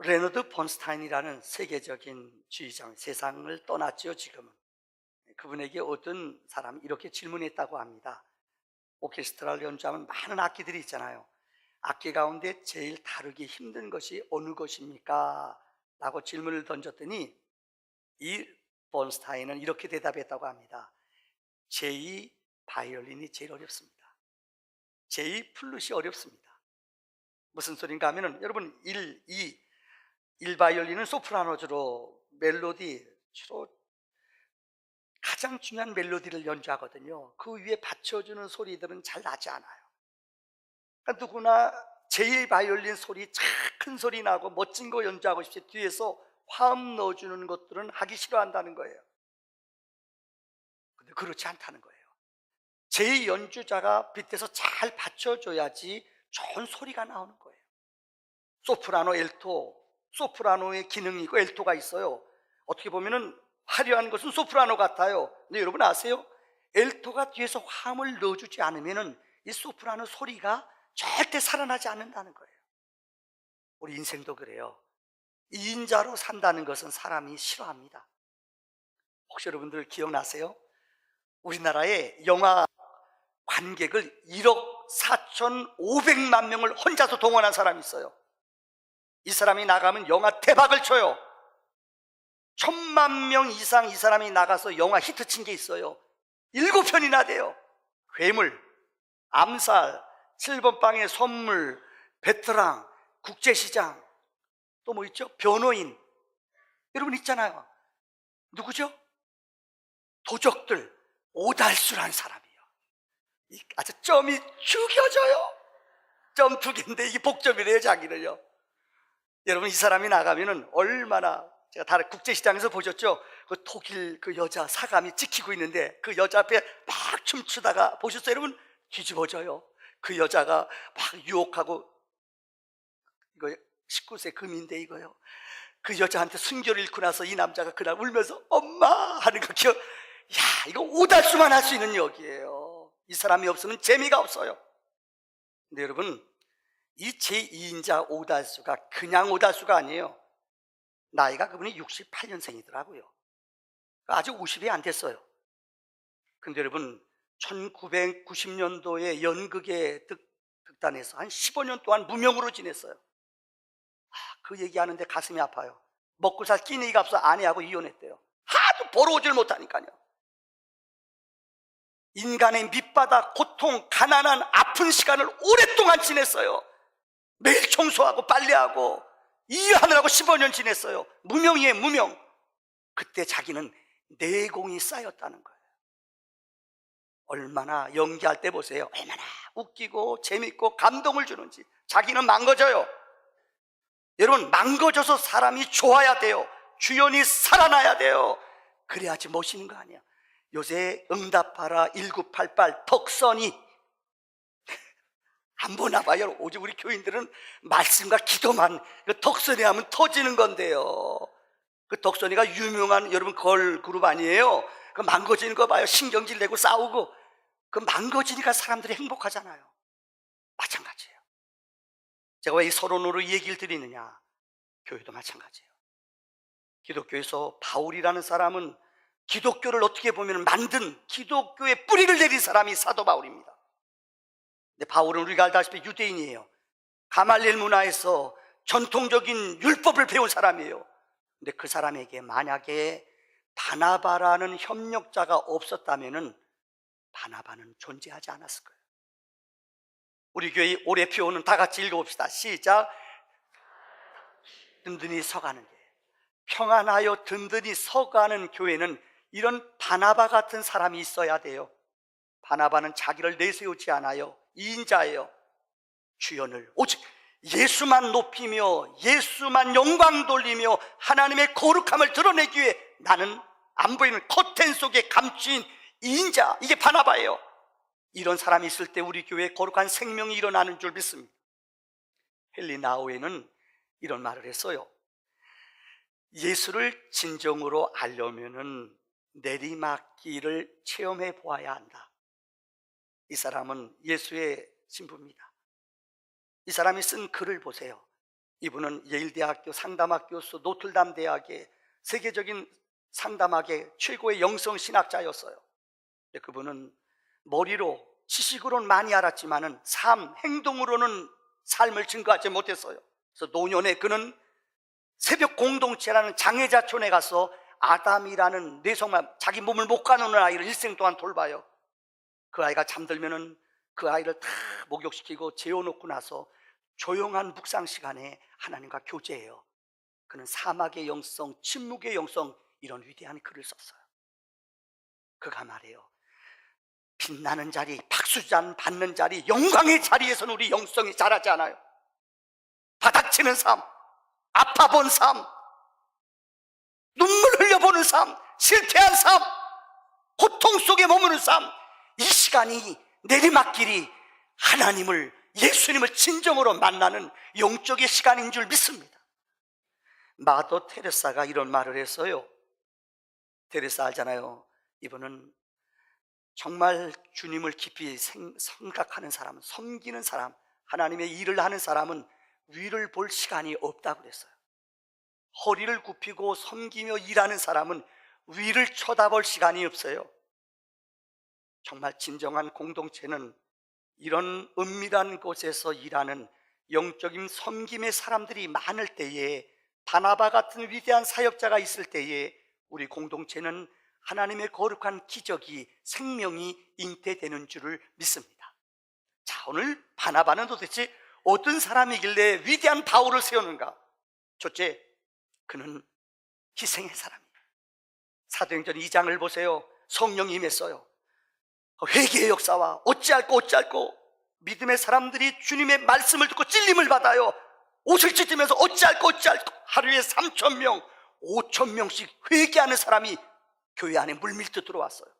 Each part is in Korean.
레너드 폰스타인이라는 세계적인 지휘자, 세상을 떠났죠. 지금은. 그분에게 어떤 사람이 이렇게 질문했다고 합니다. 오케스트라를 연주하면 많은 악기들이 있잖아요. 악기 가운데 제일 다루기 힘든 것이 어느 것입니까? 라고 질문을 던졌더니 이 폰스타인은 이렇게 대답했다고 합니다. 제2 바이올린이 제일 어렵습니다. 제2 플룻이 어렵습니다. 무슨 소린가 하면은 여러분 1 바이올린은 소프라노 주로 멜로디, 주로 가장 중요한 멜로디를 연주하거든요. 그 위에 받쳐주는 소리들은 잘 나지 않아요. 그러니까 누구나 제1 바이올린 소리 큰 소리 나고 멋진 거 연주하고 싶지 뒤에서 화음 넣어주는 것들은 하기 싫어한다는 거예요. 근데 그렇지 않다는 거예요. 제2 연주자가 밑에서 잘 받쳐줘야지 좋은 소리가 나오는 거예요. 소프라노, 엘토, 소프라노의 기능이 있고 엘토가 있어요. 어떻게 보면은 화려한 것은 소프라노 같아요. 근데 여러분 아세요? 엘토가 뒤에서 화음을 넣어주지 않으면은 이 소프라노 소리가 절대 살아나지 않는다는 거예요. 우리 인생도 그래요. 2인자로 산다는 것은 사람이 싫어합니다. 혹시 여러분들 기억나세요? 우리나라에 영화 관객을 1억 4,500만 명을 혼자서 동원한 사람이 있어요. 이 사람이 나가면 영화 대박을 쳐요. 1,000만 명 이상 이 사람이 나가서 영화 히트 친 게 있어요. 7편이나 돼요. 괴물, 암살, 7번 방의 선물, 베테랑, 국제시장, 또 뭐 있죠? 변호인. 여러분 있잖아요. 누구죠? 도적들, 오달수란 사람이에요. 아주 점이 죽여져요. 점 2개인데 이게 복점이래요, 자기를요. 여러분 이 사람이 나가면은 얼마나, 제가 다른 국제시장에서 보셨죠? 그 독일 그 여자 사감이 찍히고 있는데 그 여자 앞에 막 춤추다가 보셨어요? 여러분 뒤집어져요. 그 여자가 막 유혹하고, 이거 19세 금인데 이거요. 그 여자한테 순결을 잃고 나서 이 남자가 그날 울면서 엄마 하는 거 기억. 야, 이거 오달수만 할 수 있는 역이에요. 이 사람이 없으면 재미가 없어요. 근데 여러분 이 제2인자 오달수가 그냥 오달수가 아니에요. 나이가 그분이 68년생이더라고요. 아직 50이 안 됐어요. 근데 여러분 1990년도에 연극의 득단에서 한 15년 동안 무명으로 지냈어요. 그 얘기하는데 가슴이 아파요. 먹고 살 끼니가 없어 아내하고 이혼했대요. 하도 벌어오질 못하니까요. 인간의 밑바닥, 고통, 가난한 아픈 시간을 오랫동안 지냈어요. 매일 청소하고 빨래하고 일하느라고 15년 지냈어요. 무명이에요, 무명. 그때 자기는 내공이 쌓였다는 거예요. 얼마나 연기할 때 보세요. 얼마나 웃기고 재밌고 감동을 주는지. 자기는 망가져요. 여러분 망가져서 사람이 좋아야 돼요. 주연이 살아나야 돼요. 그래야지 멋있는 거 아니야. 요새 응답하라 1988 덕선이 안 보나 봐요. 오직 우리 교인들은 말씀과 기도만, 덕선이 하면 터지는 건데요. 그 덕선이가 유명한 여러분 걸그룹 아니에요? 그 망가지는 거 봐요. 신경질 내고 싸우고. 그 망가지니까 사람들이 행복하잖아요. 마찬가지예요. 제가 왜 이 서론으로 얘기를 드리느냐? 교회도 마찬가지예요. 기독교에서 바울이라는 사람은 기독교를 어떻게 보면 만든, 기독교의 뿌리를 내린 사람이 사도 바울입니다. 근데 바울은 우리가 알다시피 유대인이에요. 가말리엘 문화에서 전통적인 율법을 배운 사람이에요. 근데 그 사람에게 만약에 바나바라는 협력자가 없었다면은 바나바는 존재하지 않았을 거예요. 우리 교회 올해 표어는 다 같이 읽어봅시다. 시작. 든든히 서가는 게, 평안하여 든든히 서가는 교회는 이런 바나바 같은 사람이 있어야 돼요. 바나바는 자기를 내세우지 않아요. 2인자예요. 주연을 오직 예수만 높이며 예수만 영광 돌리며 하나님의 거룩함을 드러내기 위해 나는 안 보이는 커튼 속에 감추인 2인자, 이게 바나바예요. 이런 사람이 있을 때 우리 교회에 거룩한 생명이 일어나는 줄 믿습니다. 헨리 나우에는 이런 말을 했어요. 예수를 진정으로 알려면은 내리막길을 체험해 보아야 한다. 이 사람은 예수의 신부입니다. 이 사람이 쓴 글을 보세요. 이분은 예일대학교 상담학 교수, 노틀담 대학의 세계적인 상담학의 최고의 영성 신학자였어요. 근데 그분은 머리로, 지식으로는 많이 알았지만은 행동으로는 삶을 증거하지 못했어요. 그래서 노년에 그는 새벽 공동체라는 장애자촌에 가서 아담이라는 뇌성만, 자기 몸을 못 가누는 아이를 일생 동안 돌봐요. 그 아이가 잠들면은 그 아이를 다 목욕시키고 재워놓고 나서 조용한 묵상 시간에 하나님과 교제해요. 그는 사막의 영성, 침묵의 영성, 이런 위대한 글을 썼어요. 그가 말해요. 빛나는 자리, 박수잔 받는 자리, 영광의 자리에서는 우리 영성이 자라지 않아요. 바닥치는 삶, 아파본 삶, 눈물 흘려보는 삶, 실패한 삶, 고통 속에 머무는 삶, 이 시간이 내리막길이 하나님을, 예수님을 진정으로 만나는 영적의 시간인 줄 믿습니다. 마더 테레사가 이런 말을 했어요. 테레사 알잖아요. 이분은 정말 주님을 깊이 생각하는 사람, 섬기는 사람, 하나님의 일을 하는 사람은 위를 볼 시간이 없다고 그랬어요. 허리를 굽히고 섬기며 일하는 사람은 위를 쳐다볼 시간이 없어요. 정말 진정한 공동체는 이런 은밀한 곳에서 일하는 영적인 섬김의 사람들이 많을 때에, 바나바 같은 위대한 사역자가 있을 때에 우리 공동체는 하나님의 거룩한 기적이, 생명이 잉태되는 줄을 믿습니다. 자, 오늘 바나바는 도대체 어떤 사람이길래 위대한 바울을 세우는가? 첫째, 그는 희생의 사람이에요. 사도행전 2장을 보세요. 성령이 임했어요. 회개의 역사와 어찌할꼬 믿음의 사람들이 주님의 말씀을 듣고 찔림을 받아요. 옷을 찢으면서 어찌할꼬 하루에 3,000명, 5,000명씩 회개하는 사람이 교회 안에 물밀듯 들어왔어요.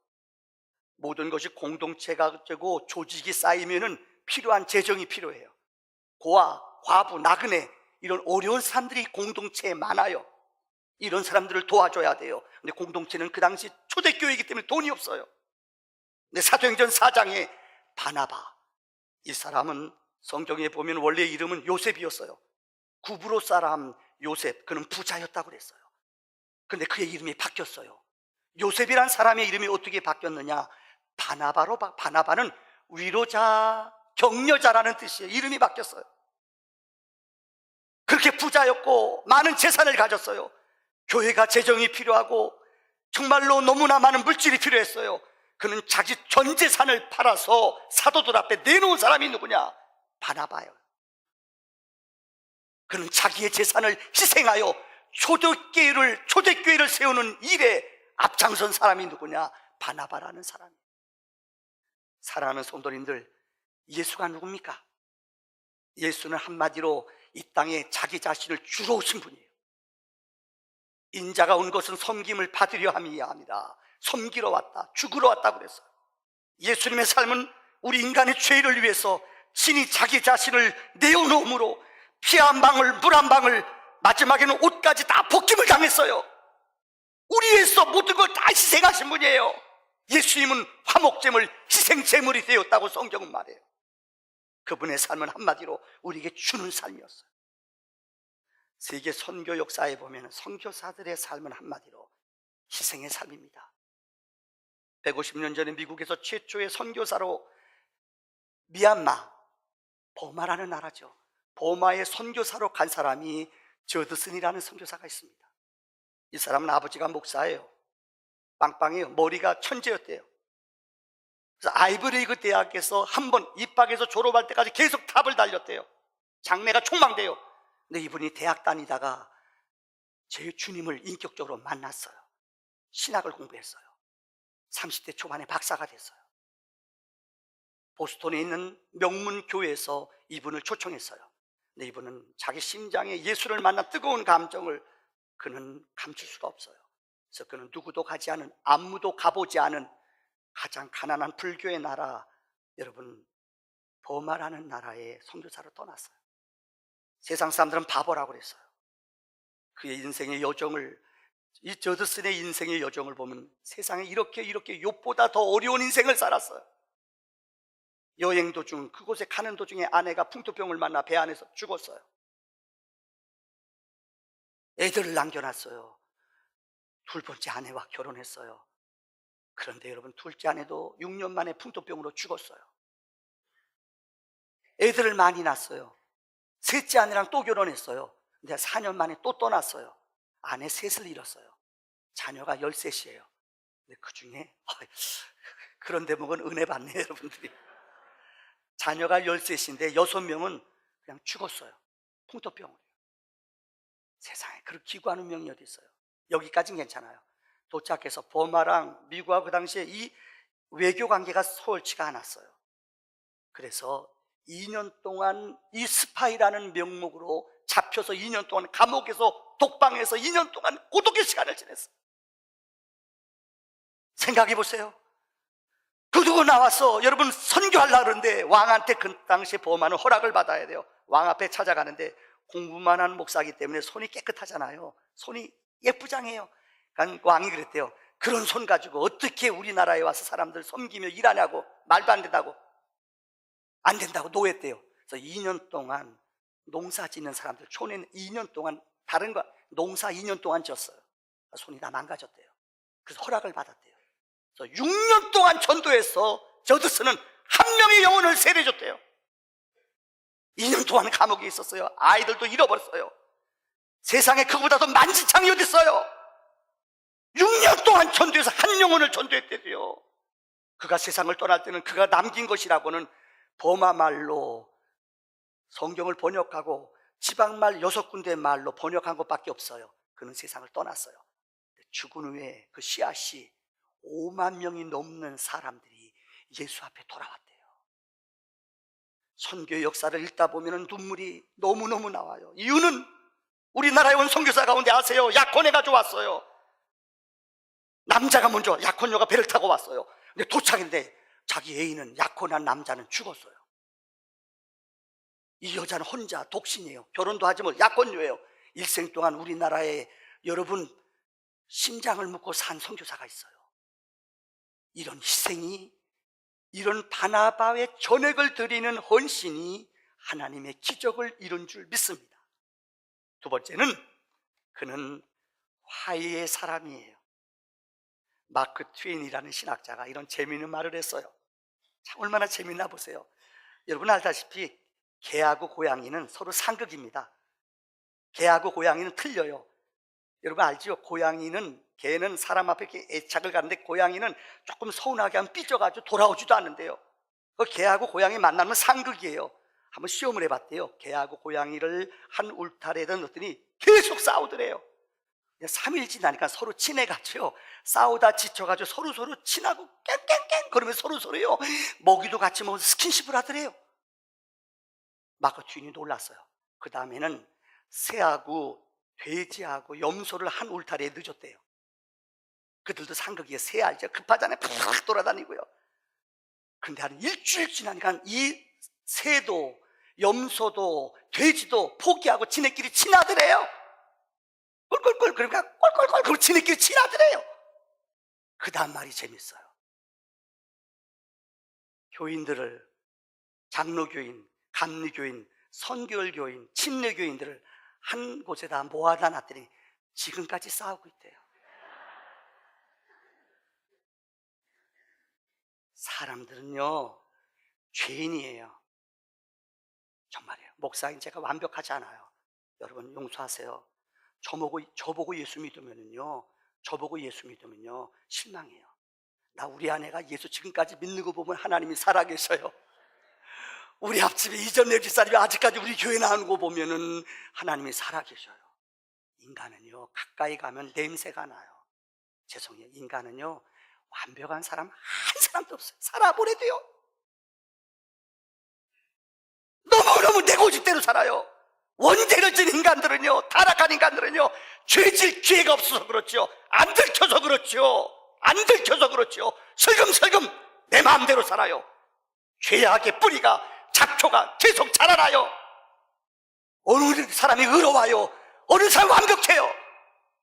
모든 것이 공동체가 되고 조직이 쌓이면은 필요한 재정이 필요해요. 고아, 과부, 나그네, 이런 어려운 사람들이 공동체에 많아요. 이런 사람들을 도와줘야 돼요. 근데 공동체는 그 당시 초대교회이기 때문에 돈이 없어요. 근데 사도행전 4장에 바나바, 이 사람은 성경에 보면 원래 이름은 요셉이었어요. 구브로 사람 요셉, 그는 부자였다고 그랬어요. 근데 그의 이름이 바뀌었어요. 요셉이란 사람의 이름이 어떻게 바뀌었느냐? 바나바는 위로자, 격려자라는 뜻이에요. 이름이 바뀌었어요. 그렇게 부자였고 많은 재산을 가졌어요. 교회가 재정이 필요하고 정말로 너무나 많은 물질이 필요했어요. 그는 자기 전 재산을 팔아서 사도들 앞에 내놓은 사람이 누구냐? 바나바예요. 그는 자기의 재산을 희생하여 초대교회를 세우는 일에 앞장선 사람이 누구냐? 바나바라는 사람이에요. 사랑하는 성도님들, 예수가 누굽니까? 예수는 한마디로 이 땅에 자기 자신을 주러 오신 분이에요. 인자가 온 것은 섬김을 받으려 함이야. 섬기러 왔다, 죽으러 왔다고 그랬어요. 예수님의 삶은 우리 인간의 죄를 위해서 친히 자기 자신을 내어놓음으로 피 한 방울, 물 한 방울, 마지막에는 옷까지 다 벗김을 당했어요. 우리 위해서 모든 걸 다 희생하신 분이에요. 예수님은 화목제물, 희생제물이 되었다고 성경은 말해요. 그분의 삶은 한마디로 우리에게 주는 삶이었어요. 세계 선교 역사에 보면 선교사들의 삶은 한마디로 희생의 삶입니다. 150년 전에 미국에서 최초의 선교사로 미얀마, 버마라는 나라죠. 버마의 선교사로 간 사람이 저드슨이라는 선교사가 있습니다. 이 사람은 아버지가 목사예요. 빵빵해요. 머리가 천재였대요. 그래서 아이브리그 대학에서 한번 입학해서 졸업할 때까지 계속 탑을 달렸대요. 장래가 촉망돼요. 근데 이분이 대학 다니다가 제 주님을 인격적으로 만났어요. 신학을 공부했어요. 30대 초반에 박사가 됐어요. 보스턴에 있는 명문 교회에서 이분을 초청했어요. 근데 이분은 자기 심장에 예수를 만난 뜨거운 감정을 그는 감출 수가 없어요. 그래서 그는 누구도 가지 않은, 아무도 가보지 않은 가장 가난한 불교의 나라, 여러분 버마라는 나라에 선교사로 떠났어요. 세상 사람들은 바보라고 그랬어요. 그의 인생의 여정을, 이 저드슨의 인생의 여정을 보면 세상에 이렇게 욥보다 더 어려운 인생을 살았어요. 여행 도중, 그곳에 가는 도중에 아내가 풍토병을 만나 배 안에서 죽었어요. 애들을 남겨놨어요. 둘 번째 아내와 결혼했어요. 그런데 여러분, 둘째 아내도 6년 만에 풍토병으로 죽었어요. 애들을 많이 낳았어요. 셋째 아내랑 또 결혼했어요. 근데 4년 만에 또 떠났어요. 아내 셋을 잃었어요. 자녀가 13이에요. 근데 그 중에 그런 대목은 은혜 받네 여러분들이. 자녀가 13인데 6명은 그냥 죽었어요. 풍토병으로. 세상에 그렇게 기구한 운명이 어디 있어요. 여기까지는 괜찮아요. 도착해서 버마랑 미국하고 그 당시에 이 외교 관계가 서울치가 않았어요. 그래서 2년 동안 이 스파이라는 명목으로 잡혀서 2년 동안 감옥에서 독방에서 2년 동안 고독의 시간을 지냈어요. 생각해 보세요. 그러고 나와서 여러분 선교하려고 그러는데 왕한테 그 당시에 버마는 허락을 받아야 돼요. 왕 앞에 찾아가는데 공부만 하는 목사이기 때문에 손이 깨끗하잖아요. 손이 예쁘장해요. 그러니까 왕이 그랬대요. 그런 손 가지고 어떻게 우리나라에 와서 사람들 섬기며 일하냐고. 말도 안 된다고. 안 된다고 노했대요. 그래서 2년 동안 농사 짓는 사람들, 촌에는 2년 동안 다른 거 농사 2년 동안 졌어요. 손이 다 망가졌대요. 그래서 허락을 받았대요. 그래서 6년 동안 전도해서 저드스는 한 명의 영혼을 세례줬대요. 2년 동안 감옥에 있었어요. 아이들도 잃어버렸어요. 세상에 그거보다 더 만지창이 어디 있어요. 6년 동안 전도해서 한 영혼을 전도했대요. 그가 세상을 떠날 때는 그가 남긴 것이라고는 버마 말로 성경을 번역하고 지방말 6군데 말로 번역한 것밖에 없어요. 그는 세상을 떠났어요. 죽은 후에 그 씨앗이 5만 명이 넘는 사람들이 예수 앞에 돌아왔대요. 선교의 역사를 읽다 보면 눈물이 너무너무 나와요. 이유는 우리나라에 온 선교사 가운데 아세요? 약혼해가 왔어요. 남자가 먼저 약혼녀가 배를 타고 왔어요. 근데 도착인데 자기 애인은 약혼한 남자는 죽었어요. 이 여자는 혼자 독신이에요. 결혼도 하지 못 약혼녀예요. 일생 동안 우리나라에 여러분 심장을 묶고 산 선교사가 있어요. 이런 희생이, 이런 바나바의 전액을 드리는 헌신이 하나님의 기적을 이룬 줄 믿습니다. 두 번째는 그는 화해의 사람이에요. 마크 트웨인이라는 신학자가 이런 재미있는 말을 했어요. 참 얼마나 재미있나 보세요. 여러분 알다시피 개하고 고양이는 서로 상극입니다. 개하고 고양이는 틀려요. 여러분 알죠? 고양이는, 개는 사람 앞에 이렇게 애착을 가는데 고양이는 조금 서운하게 하면 삐져가지고 돌아오지도 않는데요. 그 개하고 고양이 만나면 상극이에요. 한번 시험을 해봤대요. 개하고 고양이를 한 울타리에다 넣었더니 계속 싸우더래요. 3일 지나니까 서로 친해가지고 싸우다 지쳐가지고 서로 친하고 깽깽깽 그러면서 서로요 먹이도 같이 먹어서 스킨십을 하더래요. 마크 트윈이 놀랐어요. 그 다음에는 새하고 돼지하고 염소를 한 울타리에 넣어줬대요. 그들도 상극이에요. 새 알죠? 급하잖아요. 팍 돌아다니고요. 그런데 한 일주일 지나니까 이 새도 염소도 돼지도 포기하고 지네끼리 친하더래요. 꿀꿀꿀 그러니까 꿀꿀꿀 그리고 지네끼리 친하더래요. 그 다음 말이 재밌어요. 교인들을, 장로교인, 감리교인, 선교교인, 침례교인들을 한 곳에다 모아다 놨더니 지금까지 싸우고 있대요. 사람들은요 죄인이에요. 정말이에요. 목사인 제가 완벽하지 않아요. 여러분 용서하세요. 저보고 예수 믿으면요, 저보고 예수 믿으면요 실망해요. 나 우리 아내가 예수 지금까지 믿는 거 보면 하나님이 살아계셔요. 우리 앞집에 이전네 집사람이 아직까지 우리 교회 나오는 거 보면은 하나님이 살아계셔요. 인간은요 가까이 가면 냄새가 나요. 죄송해요. 인간은요 완벽한 사람 한 사람도 없어요. 살아보래도요 너무너무 내 고집대로 살아요. 원죄를 진 인간들은요, 타락한 인간들은요 죄질 기회가 없어서 그렇죠. 안 들켜서 그렇죠. 안 들켜서 그렇죠. 슬금슬금 내 마음대로 살아요. 죄악의 뿌리가, 잡초가 계속 자라나요. 어느 사람이 의로워요. 어느 사람이 완벽해요.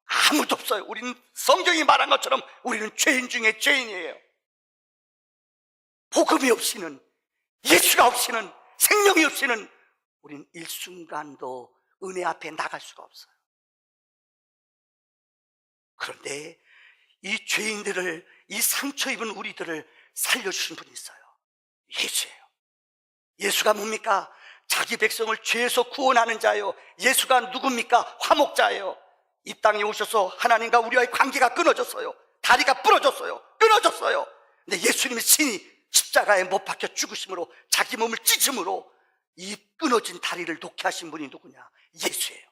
아무도 없어요. 우리는 성경이 말한 것처럼 우리는 죄인 중에 죄인이에요. 복음이 없이는, 예수가 없이는, 생명이 없이는 우리는 일순간도 은혜 앞에 나갈 수가 없어요. 그런데 이 죄인들을, 이 상처 입은 우리들을 살려주신 분이 있어요. 예수예요. 예수가 뭡니까? 자기 백성을 죄에서 구원하는 자예요. 예수가 누굽니까? 화목자예요. 이 땅에 오셔서 하나님과 우리와의 관계가 끊어졌어요. 다리가 부러졌어요. 끊어졌어요. 근데 예수님의 신이 십자가에 못 박혀 죽으심으로, 자기 몸을 찢음으로 이 끊어진 다리를 놓게 하신 분이 누구냐? 예수예요.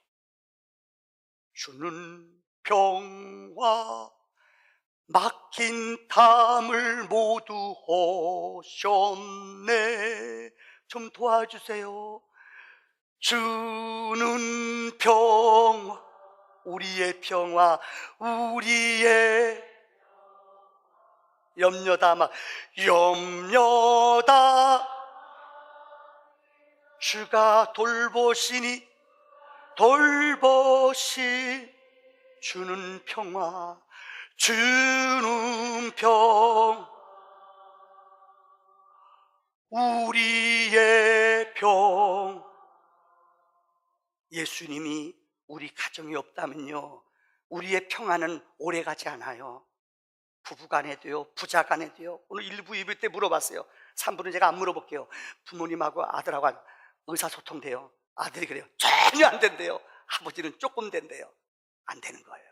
주는 평화 막힌 담을 모두 오셨네. 좀 도와주세요. 주는 평화, 우리의 평화, 우리의 염려다 주가 돌보시니 돌보시. 주는 평화, 주는 평, 우리의 평. 예수님이 우리 가정이 없다면요, 우리의 평화는 오래가지 않아요. 부부간에도요, 부자간에도요. 오늘 1부 예배 때 물어봤어요. 3부는 제가 안 물어볼게요. 부모님하고 아들하고 의사소통돼요. 아들이 그래요. 전혀 안 된대요. 아버지는 조금 된대요. 안 되는 거예요.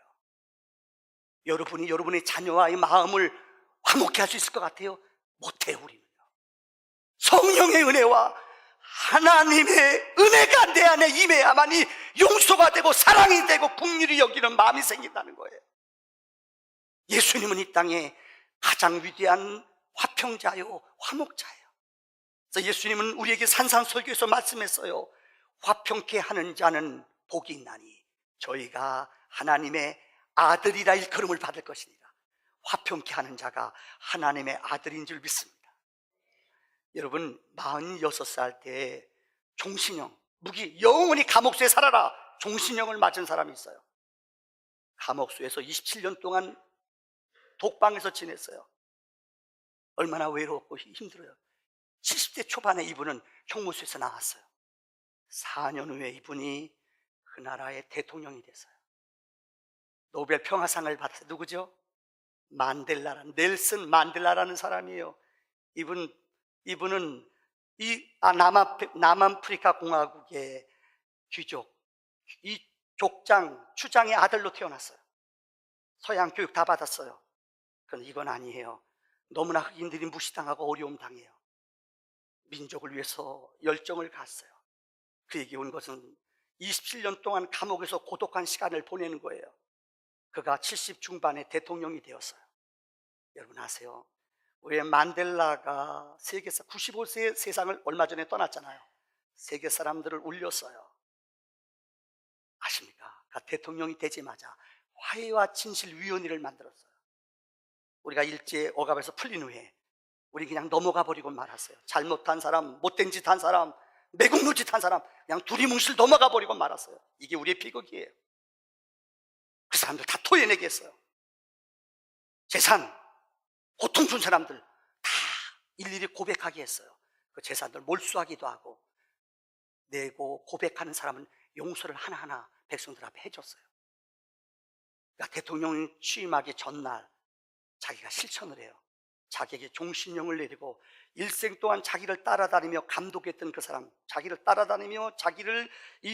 여러분이 여러분의 자녀와의 마음을 화목케 할 수 있을 것 같아요? 못해요. 우리는요. 성령의 은혜와 하나님의 은혜가 내 안에 임해야만이 용서가 되고 사랑이 되고 긍휼히 여기는 마음이 생긴다는 거예요. 예수님은 이 땅에 가장 위대한 화평자요, 화목자예요. 그래서 예수님은 우리에게 산상설교에서 말씀했어요. 화평케 하는 자는 복이 있나니 저희가 하나님의 아들이라 일컬음을 받을 것이니라. 화평케 하는 자가 하나님의 아들인 줄 믿습니다. 여러분, 46살 때 종신형, 무기 영원히 감옥수에 살아라, 종신형을 맞은 사람이 있어요. 감옥수에서 27년 동안 독방에서 지냈어요. 얼마나 외롭고 힘들어요. 70대 초반에 이분은 형무소에서 나왔어요. 4년 후에 이분이 그 나라의 대통령이 됐어요. 노벨 평화상을 받았어요. 누구죠? 만델라라는, 넬슨 만델라라는 사람이에요. 이분은 남아프리카 공화국의 귀족, 이 추장의 아들로 태어났어요. 서양 교육 다 받았어요. 그런데 이건 아니에요. 너무나 흑인들이 무시당하고 어려움 당해요. 민족을 위해서 열정을 갖어요. 그에게 온 것은 27년 동안 감옥에서 고독한 시간을 보내는 거예요. 그가 70 중반에 대통령이 되었어요. 여러분 아세요? 왜 만델라가 세계사 95세 세상을 얼마 전에 떠났잖아요. 세계 사람들을 울렸어요. 아십니까? 그가 대통령이 되자마자 화해와 진실위원회를 만들었어요. 우리가 일제 억압에서 풀린 후에 우리 그냥 넘어가 버리고 말았어요. 잘못한 사람, 못된 짓 한 사람, 매국노짓 한 사람 그냥 두리뭉실 넘어가 버리고 말았어요. 이게 우리의 비극이에요. 그 사람들 다 토해내게 했어요. 재산, 고통 준 사람들 다 일일이 고백하게 했어요. 그 재산들 몰수하기도 하고, 내고 고백하는 사람은 용서를 하나하나 백성들 앞에 해줬어요. 그러니까 대통령이 취임하기 전날 자기가 실천을 해요. 자기에게 종신령을 내리고 일생 동안 자기를 따라다니며 감독했던 그 사람, 자기를 따라다니며 자기를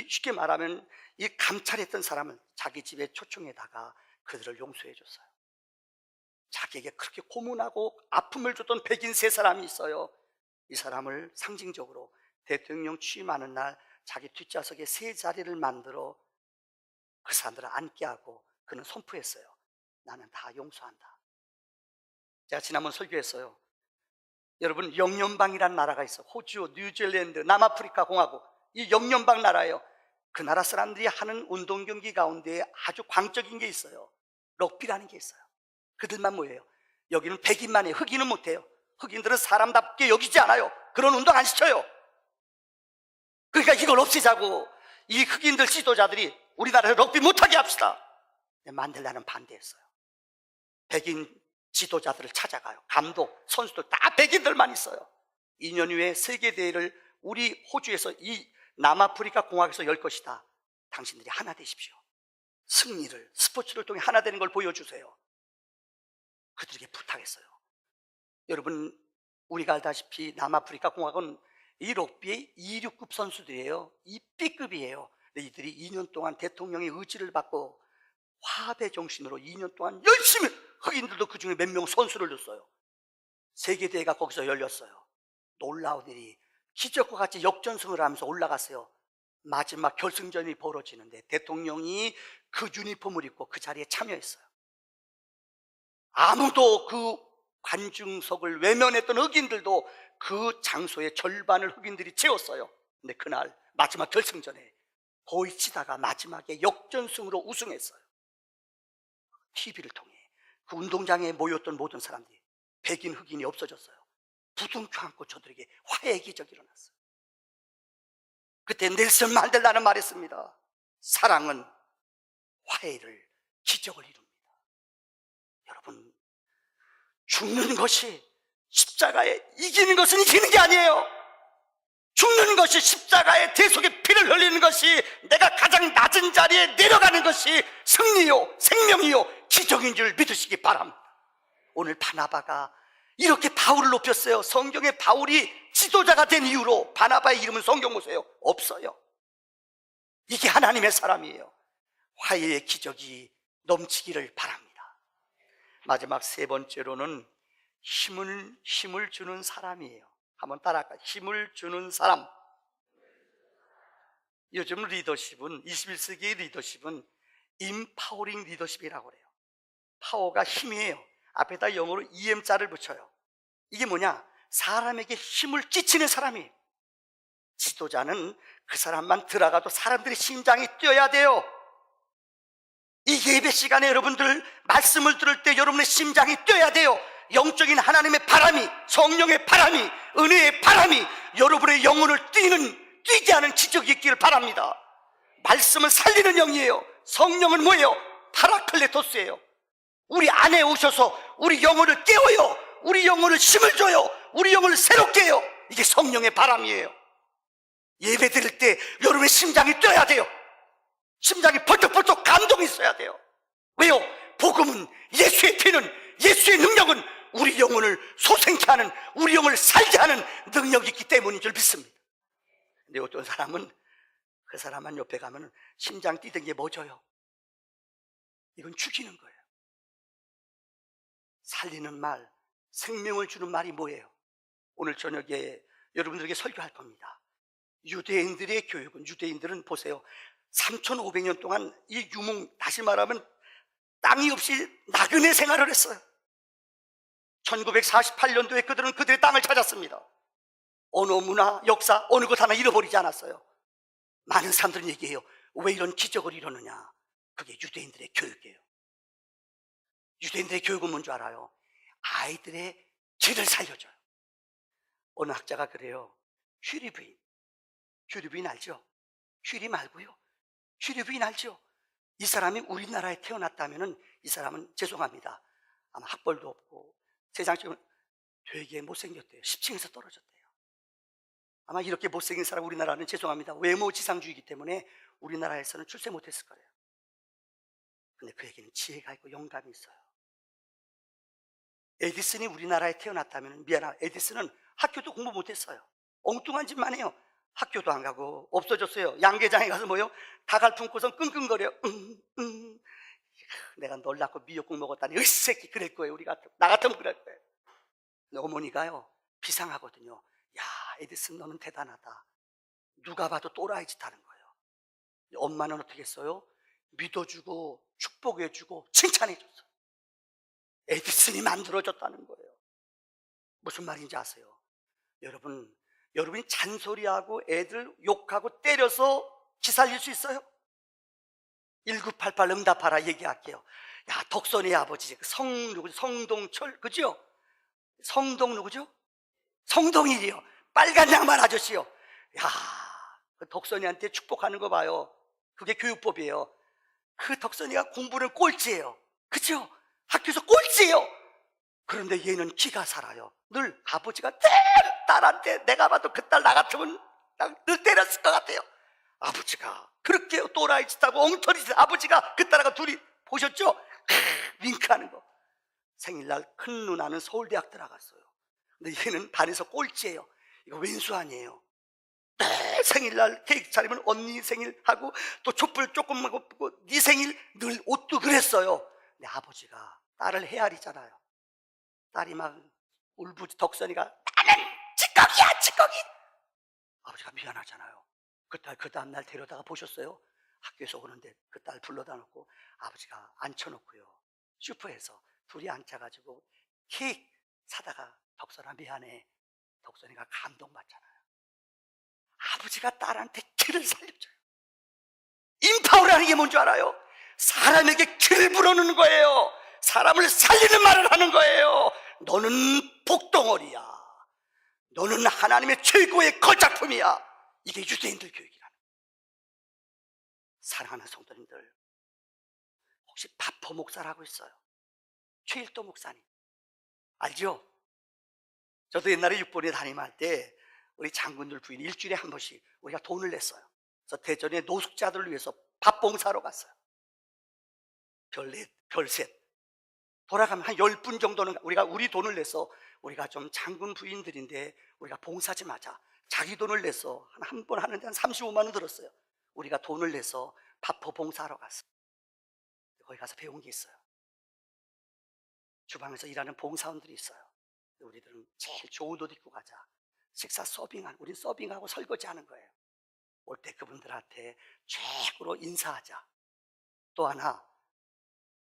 쉽게 말하면 이 감찰했던 사람을 자기 집에 초청해다가 그들을 용서해 줬어요. 자기에게 그렇게 고문하고 아픔을 줬던 백인 세 사람이 있어요. 이 사람을 상징적으로 대통령 취임하는 날 자기 뒷좌석에 세 자리를 만들어 그 사람들을 앉게 하고 그는 선포했어요. 나는 다 용서한다. 제가 지난번 설교했어요. 여러분, 영연방이라는 나라가 있어요. 호주, 뉴질랜드, 남아프리카 공화국, 이 영연방 나라예요. 그 나라 사람들이 하는 운동 경기 가운데 아주 광적인 게 있어요. 럭비라는 게 있어요. 그들만 모여요. 여기는 백인만 해요. 흑인은 못해요. 흑인들은 사람답게 여기지 않아요. 그런 운동 안 시켜요. 그러니까 이걸 없애자고 이 흑인들 지도자들이 우리나라에서 럭비 못하게 합시다. 만델라는 반대했어요. 백인 지도자들을 찾아가요. 감독, 선수들 다 백인들만 있어요. 2년 후에 세계대회를 우리 호주에서 이 남아프리카 공화국에서 열 것이다. 당신들이 하나 되십시오. 승리를, 스포츠를 통해 하나 되는 걸 보여주세요. 그들에게 부탁했어요. 여러분, 우리가 알다시피 남아프리카 공화국은 이 럭비의 26급 선수들이에요. 이 B급이에요. 근데 이들이 2년 동안 대통령의 의지를 받고 화합의 정신으로 2년 동안 열심히, 흑인들도 그 중에 몇 명 선수를 뒀어요. 세계대회가 거기서 열렸어요. 놀라운 일이 기적과 같이 역전승을 하면서 올라갔어요. 마지막 결승전이 벌어지는데 대통령이 그 유니폼을 입고 그 자리에 참여했어요. 아무도 그 관중석을 외면했던 흑인들도 그 장소의 절반을 흑인들이 채웠어요. 근데 그날 마지막 결승전에 거의 치다가 마지막에 역전승으로 우승했어요. TV를 통해 그 운동장에 모였던 모든 사람들이, 백인 흑인이 없어졌어요. 부둥켜 안고 저들에게 화해의 기적이 일어났어요. 그때 넬슨 만델라는 말했습니다. 사랑은 화해를, 기적을 이룹니다. 여러분, 죽는 것이, 십자가에 이기는 것은 이기는 게 아니에요. 죽는 것이, 십자가의 대속의 피를 흘리는 것이, 내가 가장 낮은 자리에 내려가는 것이 승리요, 생명이요, 기적인 줄 믿으시기 바랍니다. 오늘 바나바가 이렇게 바울을 높였어요. 성경에 바울이 지도자가 된 이유로 바나바의 이름은 성경 보세요. 없어요. 이게 하나님의 사람이에요. 화해의 기적이 넘치기를 바랍니다. 마지막 세 번째로는 힘을 주는 사람이에요. 한번 따라할까요? 힘을 주는 사람. 요즘 리더십은, 21세기의 리더십은 인파워링 리더십이라고 그래요. 파워가 힘이에요. 앞에다 영어로 EM자를 붙여요. 이게 뭐냐? 사람에게 힘을 끼치는 사람이에요. 지도자는 그 사람만 들어가도 사람들의 심장이 뛰어야 돼요. 이 예배 시간에 여러분들 말씀을 들을 때 여러분의 심장이 뛰어야 돼요. 영적인 하나님의 바람이, 성령의 바람이, 은혜의 바람이 여러분의 영혼을 뛰게 하는 기적이 있기를 바랍니다. 말씀을 살리는 영이에요. 성령은 뭐예요? 파라클레토스예요. 우리 안에 오셔서 우리 영혼을 깨워요. 우리 영혼을 힘을 줘요. 우리 영혼을 새롭게 해요. 이게 성령의 바람이에요. 예배 드릴 때 여러분의 심장이 뛰어야 돼요. 심장이 벌떡벌떡 감동이 있어야 돼요. 왜요? 복음은, 예수의 피는, 예수의 능력은 우리 영혼을 소생케 하는, 우리 영혼을 살게 하는 능력이 있기 때문인 줄 믿습니다. 근데 어떤 사람은 그 사람만 옆에 가면 심장 뛰던 게 멎어요. 이건 죽이는 거예요. 살리는 말, 생명을 주는 말이 뭐예요? 오늘 저녁에 여러분들에게 설교할 겁니다. 유대인들의 교육은, 유대인들은 보세요, 3,500년 동안 이 유목, 다시 말하면 땅이 없이 나그네 생활을 했어요. 1948년도에 그들은 그들의 땅을 찾았습니다. 언어, 문화, 역사, 어느 것 하나 잃어버리지 않았어요. 많은 사람들은 얘기해요. 왜 이런 기적을 이루느냐? 그게 유대인들의 교육이에요. 유대인들의 교육은 뭔 줄 알아요? 아이들의 길을 살려줘요. 어느 학자가 그래요. 슈리 부인 알죠? 슈리 말고요. 슈리 부인 알죠? 이 사람이 우리나라에 태어났다면 이 사람은 죄송합니다, 아마 학벌도 없고 세상적으로 되게 못생겼대요. 10층에서 떨어졌대요. 아마 이렇게 못생긴 사람, 우리나라는 죄송합니다, 외모지상주의이기 때문에 우리나라에서는 출세 못했을 거예요. 근데 그에게는 지혜가 있고 영감이 있어요. 에디슨이 우리나라에 태어났다면, 에디슨은 학교도 공부 못했어요. 엉뚱한 짓만 해요. 학교도 안 가고 없어졌어요. 양계장에 가서 뭐요? 닭알 품고선 끙끙거려요. 내가 널 낳고 미역국 먹었다니, 으이 새끼, 그럴 거예요. 나 같으면 그럴 거예요. 근데 어머니가요, 비상하거든요. 야, 에디슨 너는 대단하다. 누가 봐도 또라이 짓 하는 거예요. 엄마는 어떻게 했어요? 믿어주고 축복해주고 칭찬해줬어요. 에디슨이 만들어졌다는 거예요. 무슨 말인지 아세요? 여러분이 잔소리하고 애들 욕하고 때려서 기살릴 수 있어요? 1988 응답하라 얘기할게요. 야, 덕선의 아버지 누구죠? 성동철, 그죠? 성동 누구죠? 성동일이요. 빨간 양말 아저씨요. 야, 그 덕선이한테 축복하는 거 봐요. 그게 교육법이에요. 그 덕선이가 공부는 꼴찌예요. 그죠? 학교에서 꼴찌예요. 그런데 얘는 기가 살아요. 늘 아버지가 딸한테, 내가 봐도 그 딸 나 같으면 늘 때렸을 것 같아요. 아버지가 그렇게 또라이 짓하고 엉터리 짓 아버지가 그 딸하고 둘이 보셨죠? 윙크하는 거. 생일날 큰 누나는 서울대학 들어갔어요. 근데 얘는 반에서 꼴찌예요. 이거 왼수 아니에요. 매 생일날 케이크 차리면 언니 생일하고 또 촛불 조금 먹고 네 생일 늘 옷도 그랬어요. 근데 아버지가 딸을 헤아리잖아요. 딸이 막 울부짖 덕선이가 나는 찌꺼기야 찌꺼기. 아버지가 미안하잖아요. 그 딸 그 다음날 데려다가 보셨어요? 학교에서 오는데 그 딸 불러다 놓고 아버지가 앉혀놓고요, 슈퍼에서 둘이 앉아가지고 케이크 사다가 덕선아 미안해. 덕선이가 감동받잖아요. 아버지가 딸한테 기를 살려줘요. 인파워라는 게 뭔지 알아요? 사람에게 기를 불어넣는 거예요. 사람을 살리는 말을 하는 거예요. 너는 복덩어리야. 너는 하나님의 최고의 걸작품이야. 이게 유대인들 교육이라는 거예요. 사랑하는 성도님들, 혹시 바포 목사라고 있어요? 최일도 목사님 알죠? 저도 옛날에 육본에 담임할 때 우리 장군들 부인 일주일에 한 번씩 우리가 돈을 냈어요. 그래서 대전에 노숙자들을 위해서 밥 봉사하러 갔어요. 별넷, 별셋. 돌아가면 한 10분 정도는 우리 돈을 내서 우리가 좀 장군 부인들인데 우리가 봉사 좀 하자. 자기 돈을 내서 한 번 하는데 한 35만 원 들었어요. 우리가 돈을 내서 바포 봉사하러 갔어요. 거기 가서 배운 게 있어요. 주방에서 일하는 봉사원들이 있어요. 우리들은 제일 좋은 옷 입고 가자. 식사 우린 서빙하고 설거지 하는 거예요. 올 때 그분들한테 최고로 인사하자. 또 하나,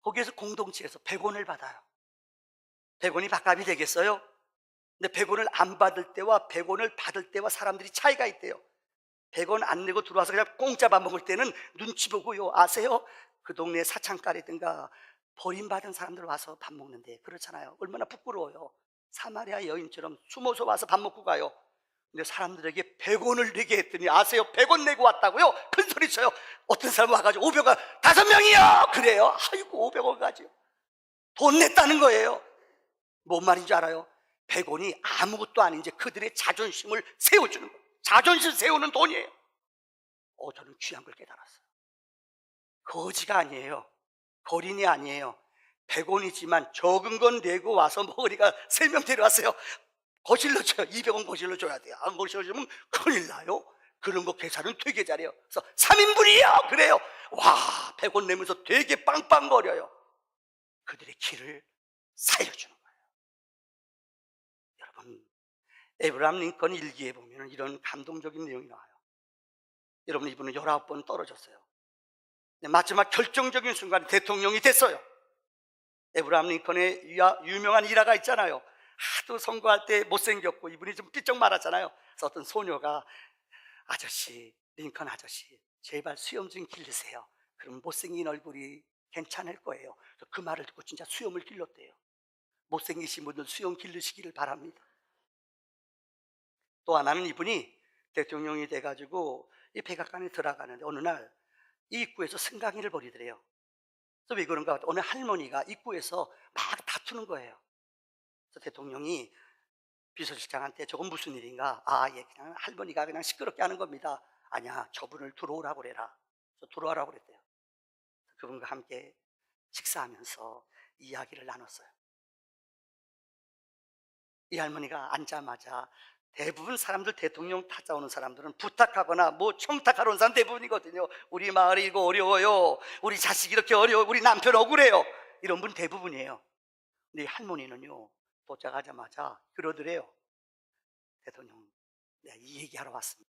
거기에서 공동체에서 100원을 받아요. 100원이 밥값이 되겠어요? 근데 100원을 안 받을 때와 100원을 받을 때와 사람들이 차이가 있대요. 100원 안 내고 들어와서 그냥 공짜 밥 먹을 때는 눈치 보고요, 아세요? 그 동네 사창가리든가 버림받은 사람들 와서 밥 먹는데 그렇잖아요. 얼마나 부끄러워요. 사마리아 여인처럼 숨어서 와서 밥 먹고 가요. 근데 사람들에게 100원을 내게 했더니 아세요? 100원 내고 왔다고요? 큰 소리 쳐요. 어떤 사람 와가지고 500원 5명이요 그래요. 아이고 500원 가지고 돈 냈다는 거예요. 뭔 말인지 알아요? 100원이 아무것도 아닌 이제 그들의 자존심을 세워주는 거예요. 자존심 세우는 돈이에요. 저는 귀한 걸 깨달았어요. 거지가 아니에요. 거린이 아니에요. 100원이지만 적은 건 내고 와서 먹으니까 3명 데려왔어요. 거실로 줘요. 200원 거실로 줘야 돼요. 안 거실로 주면 큰일 나요. 그런 거 계산은 되게 잘해요. 그래서 3인분이요 그래요. 와, 100원 내면서 되게 빵빵거려요. 그들의 길을 살려주는 거예요. 여러분, 에브라함 링컨 일기에 보면 이런 감동적인 내용이 나와요. 여러분, 이분은 19번 떨어졌어요. 마지막 결정적인 순간 대통령이 됐어요. 에브라함 링컨의 유명한 일화가 있잖아요. 하도 선거할 때 못생겼고 이분이 좀 삐쩍 말았잖아요. 그래서 어떤 소녀가 아저씨, 링컨 아저씨, 제발 수염 좀 기르세요. 그럼 못생긴 얼굴이 괜찮을 거예요. 그 말을 듣고 진짜 수염을 길렀대요. 못생기신 분들 수염 기르시기를 바랍니다. 또 하나는 이분이 대통령이 돼가지고 이 백악관에 들어가는데 어느 날 이 입구에서 승강이를 벌이더래요. 그래서 왜 그런가? 어느 할머니가 입구에서 막 다투는 거예요. 그래서 대통령이 비서실장한테 저건 무슨 일인가? 예, 그냥 할머니가 그냥 시끄럽게 하는 겁니다. 아니야, 저분을 들어오라고 그래라. 그래서 들어오라고 그랬대요. 그분과 함께 식사하면서 이야기를 나눴어요. 이 할머니가 앉자마자 대부분 사람들, 대통령 찾아오는 사람들은 부탁하거나 뭐 청탁하러 온 사람 대부분이거든요. 우리 마을이 이거 어려워요. 우리 자식이 이렇게 어려워요. 우리 남편 억울해요. 이런 분 대부분이에요. 근데 이 할머니는요, 도착하자마자 그러더래요. 대통령, 내가 이 얘기하러 왔습니다.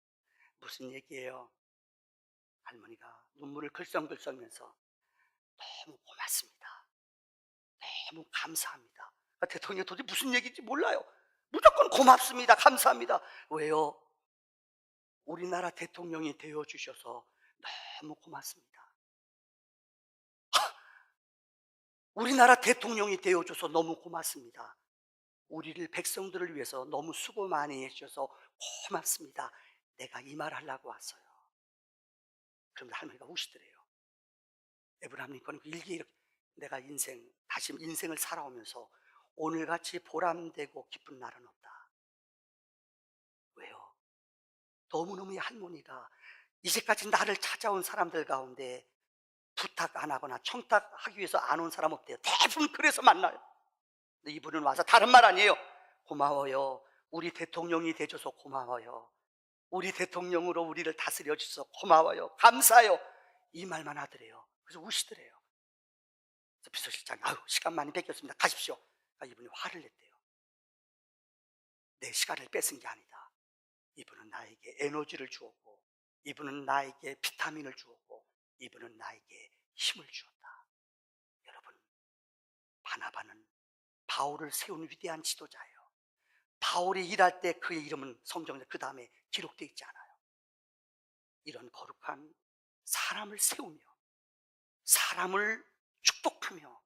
무슨 얘기예요? 할머니가 눈물을 글썽글썽면서 너무 고맙습니다. 너무 감사합니다. 대통령이 도대체 무슨 얘기인지 몰라요. 무조건 고맙습니다. 감사합니다. 왜요? 우리나라 대통령이 되어주셔서 너무 고맙습니다. 우리나라 대통령이 되어줘서 너무 고맙습니다. 우리를 백성들을 위해서 너무 수고 많이 해주셔서 고맙습니다. 내가 이 말 하려고 왔어요. 그런데 할머니가 우시더래요. 에브라함 링컨은 일기에 이렇게, 내가 다시 인생을 살아오면서 오늘같이 보람되고 기쁜 날은 없다. 왜요? 너무너무 이 할머니가 이제까지 나를 찾아온 사람들 가운데 부탁 안 하거나 청탁하기 위해서 안 온 사람 없대요. 대부분 그래서 만나요. 근데 이분은 와서 다른 말 아니에요. 고마워요. 우리 대통령이 돼줘서 고마워요. 우리 대통령으로 우리를 다스려 주셔서 고마워요. 감사해요. 이 말만 하더래요. 그래서 우시더래요. 그래서 비서실장이 아유 시간 많이 뺏겼습니다. 가십시오. 그러니까 이분이 화를 냈대요. 내 시간을 뺏은 게 아니다. 이분은 나에게 에너지를 주었고, 이분은 나에게 비타민을 주었고, 이분은 나에게 힘을 주었다. 여러분, 바나바는 바울을 세운 위대한 지도자예요. 바울이 일할 때 그의 이름은 성경에 그 다음에 기록되어 있지 않아요. 이런 거룩한 사람을 세우며 사람을 축복하며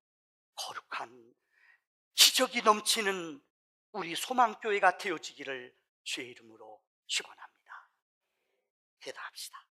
거룩한 기적이 넘치는 우리 소망교회가 되어지기를 주의 이름으로 축원합니다. 기도합시다.